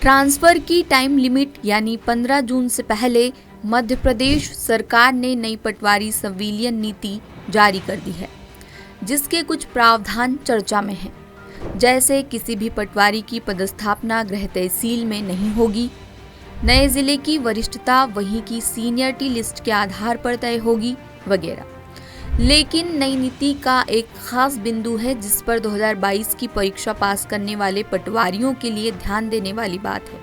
Transfer की time limit यानी 15 जून से पहले मध्य प्रदेश सरकार ने नई पटवारी संविलियन नीति जारी कर दी है, जिसके कुछ प्रावधान चर्चा में हैं। जैसे किसी भी पटवारी की पदस्थापना गृह तहसील में नहीं होगी, नए जिले की वरिष्ठता वहीं की सीनियरिटी लिस्ट के आधार पर तय होगी वगैरह। लेकिन नई नीति का एक खास बिंदु है जिस पर 2022 की परीक्षा पास करने वाले पटवारियों के लिए ध्यान देने वाली बात है।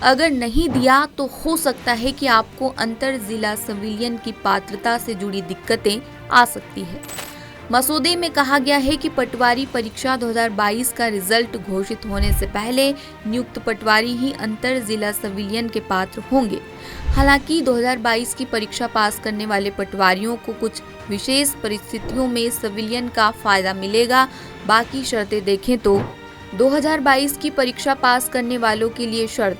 अगर नहीं दिया तो हो सकता है कि आपको अंतर जिला संविलियन की पात्रता से जुड़ी दिक्कतें आ सकती है। मसौदे में कहा गया है कि पटवारी परीक्षा 2022 का रिजल्ट घोषित होने से पहले नियुक्त पटवारी ही अंतर जिला संविलियन के पात्र होंगे। हालांकि 2022 की परीक्षा पास करने वाले पटवारियों को कुछ विशेष परिस्थितियों में संविलियन का फायदा मिलेगा। बाकी शर्तें देखें तो 2022 की परीक्षा पास करने वालों के लिए शर्त: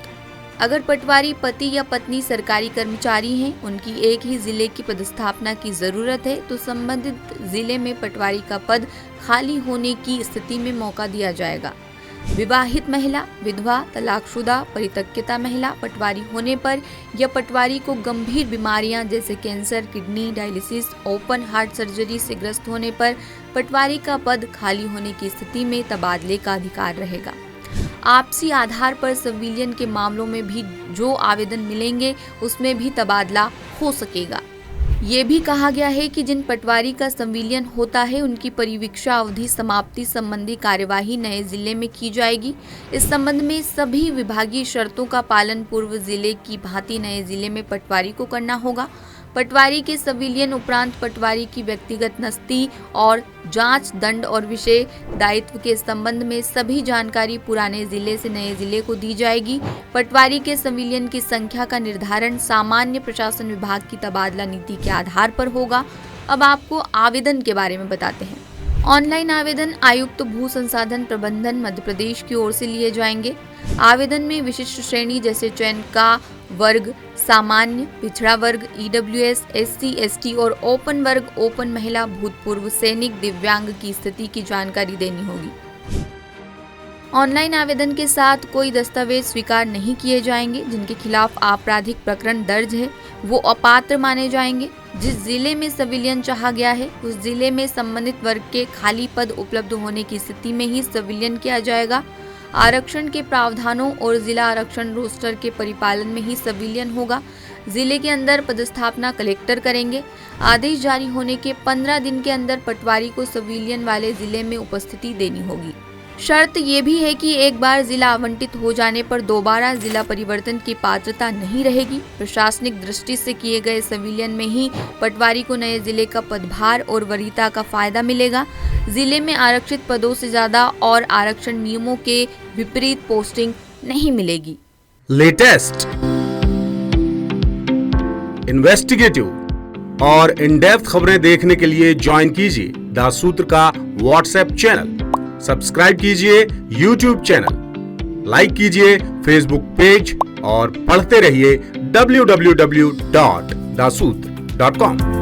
अगर पटवारी पति या पत्नी सरकारी कर्मचारी हैं, उनकी एक ही जिले की पदस्थापना की जरूरत है, तो संबंधित जिले में पटवारी का पद खाली होने की स्थिति में मौका दिया जाएगा। विवाहित महिला, विधवा, तलाकशुदा, परित्यक्ता महिला पटवारी होने पर या पटवारी को गंभीर बीमारियां जैसे cancer, kidney dialysis, open heart surgery से ग्रस्त होने पर पटवारी का पद खाली होने की स्थिति में तबादले का अधिकार रहेगा। आपसी आधार पर संविलियन के मामलों में भी जो आवेदन मिलेंगे उसमें भी तबादला हो सकेगा। ये भी कहा गया है कि जिन पटवारी का संविलियन होता है उनकी परिवीक्षा अवधि समाप्ति संबंधी कार्यवाही नए जिले में की जाएगी। इस संबंध में सभी विभागीय शर्तों का पालन पूर्व जिले की भांति नए जिले में पटवारी को करना होगा। पटवारी के संविलियन उपरांत पटवारी की व्यक्तिगत नस्ती और जांच, दंड और विषय दायित्व के संबंध में सभी जानकारी पुराने जिले से नए जिले को दी जाएगी। पटवारी के संविलियन की संख्या का निर्धारण सामान्य प्रशासन विभाग की तबादला नीति के आधार पर होगा। अब आपको आवेदन के बारे में बताते हैं। ऑनलाइन आवेदन आयुक्त भू संसाधन प्रबंधन मध्य प्रदेश की ओर से लिए जाएंगे। आवेदन में विशिष्ट श्रेणी जैसे चयन का वर्ग, सामान्य, पिछड़ा वर्ग, ईडब्ल्यूएस, एससी, एसटी और ओपन वर्ग, ओपन महिला, भूतपूर्व सैनिक, दिव्यांग की स्थिति की जानकारी देनी होगी। ऑनलाइन आवेदन के साथ कोई दस्तावेज स्वीकार नहीं किए जाएंगे। जिनके खिलाफ आपराधिक प्रकरण दर्ज है वो अपात्र माने जाएंगे। जिस जिले में संविलियन चाहा गया है उस जिले में संबंधित वर्ग के खाली पद उपलब्ध होने की स्थिति में ही संविलियन किया जाएगा। आरक्षण के प्रावधानों और जिला आरक्षण रोस्टर के परिपालन में ही संविलियन होगा। जिले के अंदर पदस्थापना कलेक्टर करेंगे। आदेश जारी होने के 15 दिन के अंदर पटवारी को संविलियन वाले जिले में उपस्थिति देनी होगी। शर्त ये भी है कि एक बार जिला आवंटित हो जाने पर दोबारा जिला परिवर्तन की पात्रता नहीं रहेगी। प्रशासनिक दृष्टि से किए गए संविलियन में ही पटवारी को नए जिले का पदभार और वरीयता का फायदा मिलेगा। जिले में आरक्षित पदों से ज्यादा और आरक्षण नियमों के विपरीत पोस्टिंग नहीं मिलेगी। लेटेस्ट, इन्वेस्टिगेटिव और इन डेप्थ खबरें देखने के लिए ज्वाइन कीजिए द सूत्र का व्हाट्सएप चैनल, सब्सक्राइब कीजिए यूट्यूब चैनल, लाइक कीजिए फेसबुक पेज और पढ़ते रहिए www.daसूत्र.com।